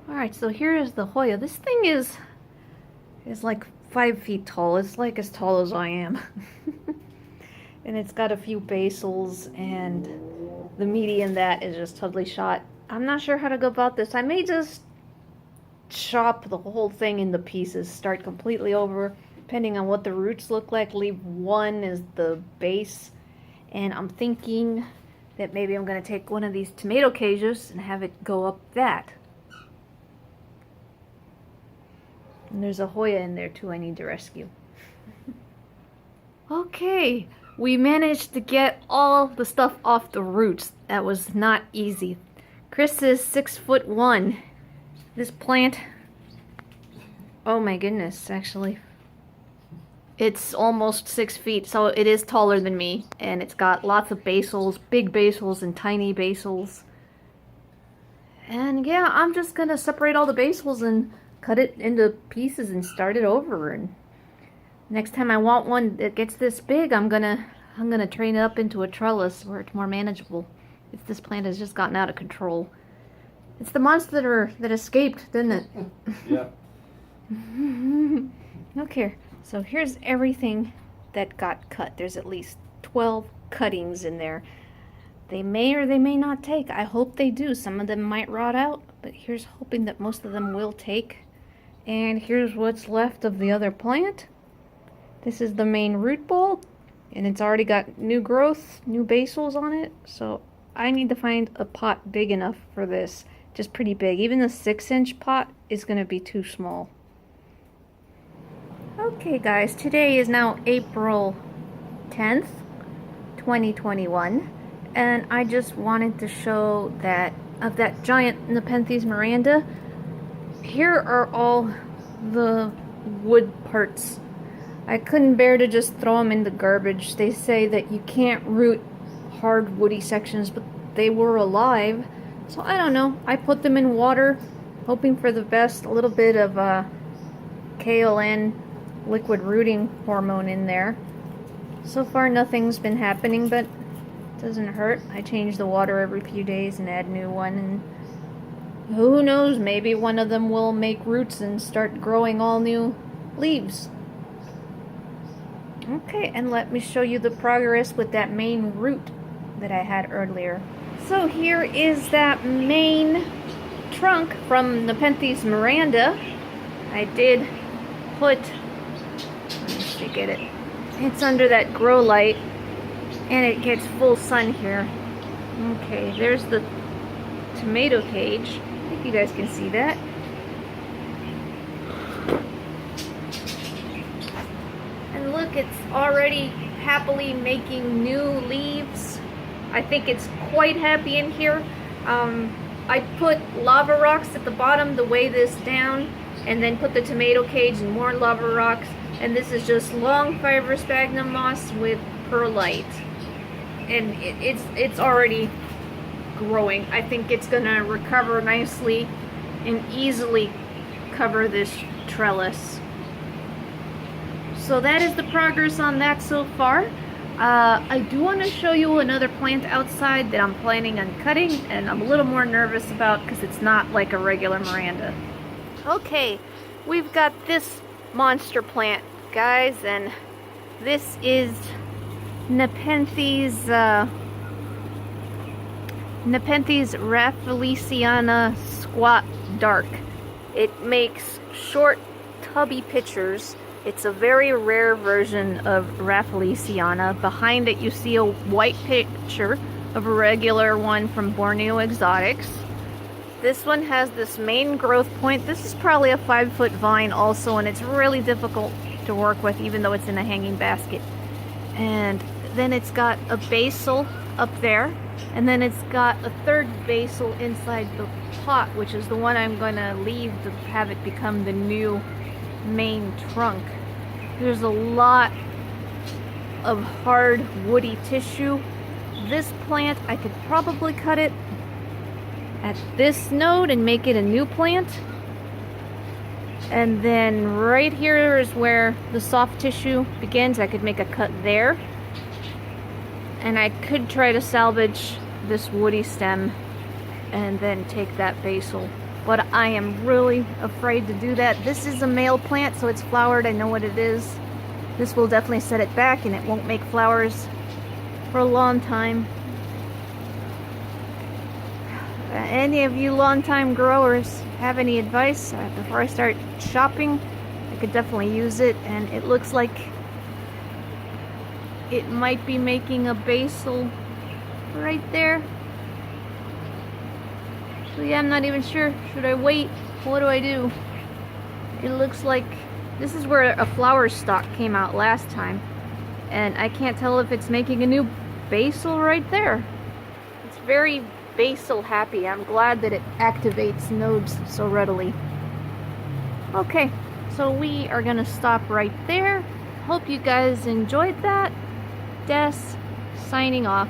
Alright, so here is the Hoya. This thing is like 5 feet tall. It's like as tall as I am. And it's got a few basils, and the meaty in that is just totally shot. I'm not sure how to go about this. I may just chop the whole thing into pieces, start completely over, depending on what the roots look like. Leave one as the base, and I'm thinking that maybe I'm going to take one of these tomato cages and have it go up that. And there's a Hoya in there too I need to rescue. Okay, we managed to get all the stuff off the roots. That was not easy. Chris is 6'1". This plant, oh my goodness, actually. It's almost 6 feet, so it is taller than me. And it's got lots of basils, big basils and tiny basils. And yeah, I'm just gonna separate all the basils and cut it into pieces and start it over. And next time I want one that gets this big, I'm gonna train it up into a trellis where it's more manageable. If this plant has just gotten out of control. It's the monster that escaped, didn't it? Yep. Okay, so here's everything that got cut. There's at least 12 cuttings in there. They may or they may not take. I hope they do. Some of them might rot out, but here's hoping that most of them will take. And here's what's left of the other plant. This is the main root ball, and it's already got new growth, new basils on it. So I need to find a pot big enough for this. Just pretty big. Even the 6-inch pot is going to be too small. Okay guys, today is now April 10th, 2021. And I just wanted to show that of that giant Nepenthes miranda. Here are all the wood parts. I couldn't bear to just throw them in the garbage. They say that you can't root hard woody sections, but they were alive. So I don't know. I put them in water, hoping for the best. A little bit of KLN, liquid rooting hormone, in there. So far nothing's been happening, but it doesn't hurt. I change the water every few days and add new one, and who knows, maybe one of them will make roots and start growing all new leaves. Okay, and let me show you the progress with that main root that I had earlier. So here is that main trunk from Nepenthes miranda. I did put, let me see, get it. It's under that grow light, and it gets full sun here. Okay, there's the tomato cage. I think you guys can see that. And look, it's already happily making new leaves. I think it's quite happy in here. I put lava rocks at the bottom to weigh this down, and then put the tomato cage and more lava rocks. And this is just long fiber sphagnum moss with perlite. And it's already growing. I think it's gonna recover nicely and easily cover this trellis. So that is the progress on that so far. I do want to show you another plant outside that I'm planning on cutting, and I'm a little more nervous about because it's not like a regular miranda. Okay, we've got this monster plant, guys, and this is Nepenthes raffalesiana squat dark. It makes short, tubby pictures. It's a very rare version of raffalesiana. Behind it you see a white picture of a regular one from Borneo Exotics. This one has this main growth point. This is probably a 5-foot vine also, and it's really difficult to work with even though it's in a hanging basket. And then it's got a basil up there, and then it's got a third basil inside the pot, which is the one I'm going to leave to have it become the new main trunk. There's a lot of hard woody tissue. This plant, I could probably cut it at this node and make it a new plant. And then right here is where the soft tissue begins. I could make a cut there. And I could try to salvage this woody stem and then take that basil. But I am really afraid to do that. This is a male plant, so it's flowered. I know what it is. This will definitely set it back, and it won't make flowers for a long time. Any of you long-time growers have any advice before I start shopping? I could definitely use it, and it looks like it might be making a basil right there. So yeah, I'm not even sure. Should I wait? What do I do? It looks like this is where a flower stalk came out last time, and I can't tell if it's making a new basil right there. It's very basil happy. I'm glad that it activates nodes so readily. Okay, so we are gonna stop right there. Hope you guys enjoyed that. Des signing off.